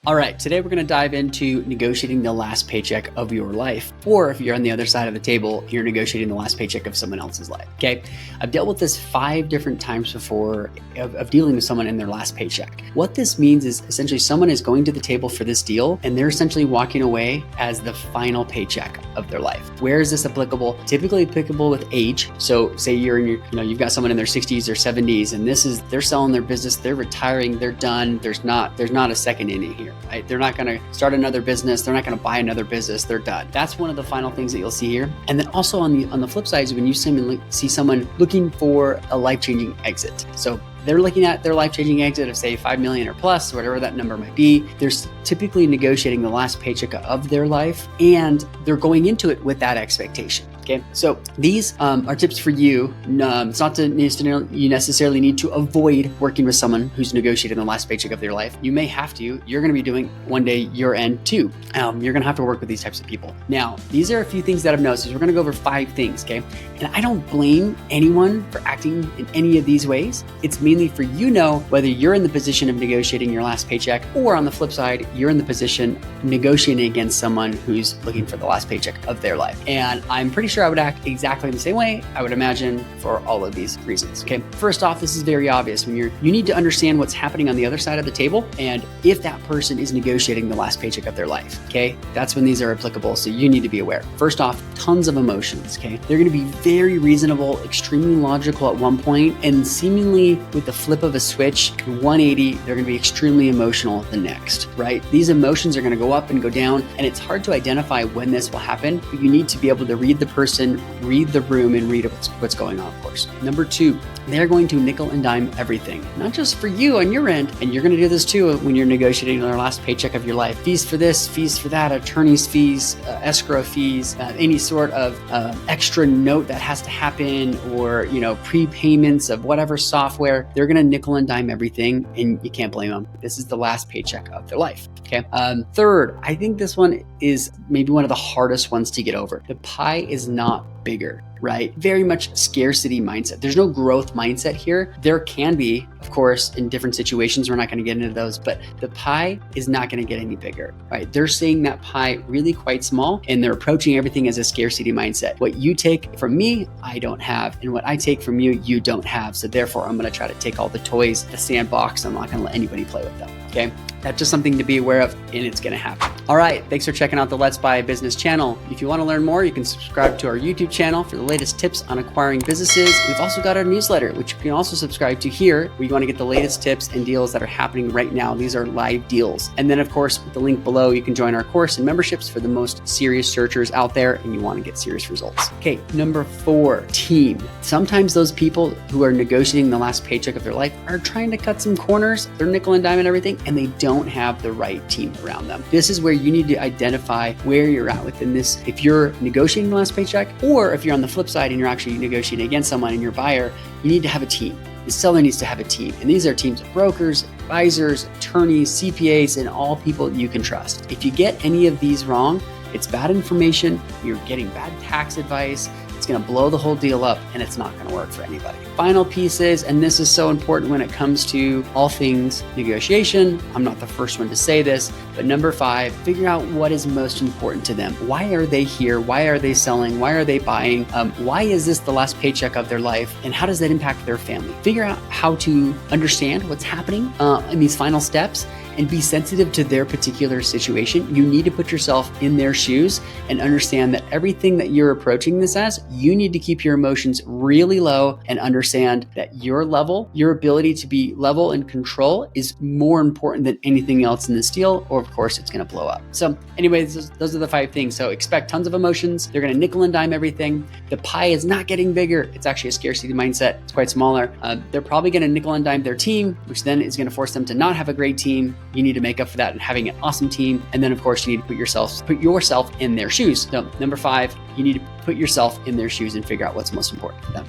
All right, today we're going to dive into negotiating the last paycheck of your life. Or if you're on the other side of the table, you're negotiating the last paycheck of someone else's life. Okay. I've dealt with this 5 different times before of dealing with someone in their last paycheck. What this means is essentially someone is going to the table for this deal and they're essentially walking away as the final paycheck of their life. Where is this applicable? Typically applicable with age. So say you're in your, you've got someone in their 60s or 70s and they're selling their business, they're retiring, they're done. There's not a second inning here. Right? They're not going to start another business. They're not going to buy another business. They're done. That's one of the final things that you'll see here. And then also on the flip side is when you see someone looking for a life-changing exit. So they're looking at their life-changing exit of say 5 million or plus, whatever that number might be. They're typically negotiating the last paycheck of their life and they're going into it with that expectation. Okay, so these are tips for you. It's not to you necessarily need to avoid working with someone who's negotiating the last paycheck of their life. You may have to. You're going to be doing one day your end too. You're going to have to work with these types of people. Now, these are a few things that I've noticed. We're going to go over 5 things, okay? And I don't blame anyone for acting in any of these ways. It's mainly for whether you're in the position of negotiating your last paycheck or on the flip side, you're in the position negotiating against someone who's looking for the last paycheck of their life. And I'm pretty sure I would act exactly the same way, I would imagine, for all of these reasons. Okay. First off, this is very obvious. You need to understand what's happening on the other side of the table and if that person is negotiating the last paycheck of their life. Okay. That's when these are applicable. So you need to be aware. First off, tons of emotions. Okay. They're going to be very reasonable, extremely logical at one point, and seemingly with the flip of a switch, 180, they're going to be extremely emotional the next, right? These emotions are going to go up and go down, and it's hard to identify when this will happen, but you need to be able to read the person, read the room, and read what's going on, of course. Number 2, they're going to nickel and dime everything, not just for you on your end, and you're going to do this too when you're negotiating their last paycheck of your life. Fees for this, fees for that, attorney's fees, escrow fees, any sort of extra note that has to happen, or prepayments of whatever software. They're going to nickel and dime everything, and you can't blame them. This is the last paycheck of their life. Okay. Third, I think this one is maybe one of the hardest ones to get over. The pie is not bigger, right? Very much scarcity mindset. There's no growth mindset here. There can be, of course, in different situations. We're not going to get into those, but the pie is not going to get any bigger, right? They're seeing that pie really quite small, and they're approaching everything as a scarcity mindset. What you take from me, I don't have, and what I take from you, you don't have. So therefore, I'm going to try to take all the toys, the sandbox. I'm not going to let anybody play with them. Okay. That's just something to be aware of, and it's going to happen. All right. Thanks for checking out the Let's Buy a Business channel. If you want to learn more, you can subscribe to our YouTube channel for the latest tips on acquiring businesses. We've also got our newsletter, which you can also subscribe to here, where you want to get the latest tips and deals that are happening right now. These are live deals. And then, of course, with the link below, you can join our course and memberships for the most serious searchers out there, and you want to get serious results. Okay. Number 4, team. Sometimes those people who are negotiating the last paycheck of their life are trying to cut some corners. They're nickel and dime and everything, and they don't have the right team around them. This is where you need to identify where you're at within this. If you're negotiating the last paycheck, or if you're on the flip side and you're actually negotiating against someone and you're a buyer, you need to have a team. The seller needs to have a team. And these are teams of brokers, advisors, attorneys, CPAs, and all people you can trust. If you get any of these wrong, it's bad information, you're getting bad tax advice, it's going to blow the whole deal up, and it's not going to work for anybody. Final piece is, and this is so important when it comes to all things negotiation, I'm not the first one to say this, but number 5, figure out what is most important to them. Why are they here? Why are they selling? Why are they buying? Why is this the last paycheck of their life? And how does that impact their family? Figure out how to understand what's happening in these final steps, and be sensitive to their particular situation. You need to put yourself in their shoes and understand that everything that you're approaching this as, you need to keep your emotions really low and understand that your ability to be level and control is more important than anything else in this deal, or of course it's going to blow up. So anyways, those are the 5 things. So expect tons of emotions. They're going to nickel and dime everything. The pie is not getting bigger. It's actually a scarcity mindset. It's quite smaller. They're probably going to nickel and dime their team, which then is going to force them to not have a great team. You need to make up for that and having an awesome team. And then of course you need to put yourself in their shoes. So number 5, you need to put yourself in their shoes and figure out what's most important for them.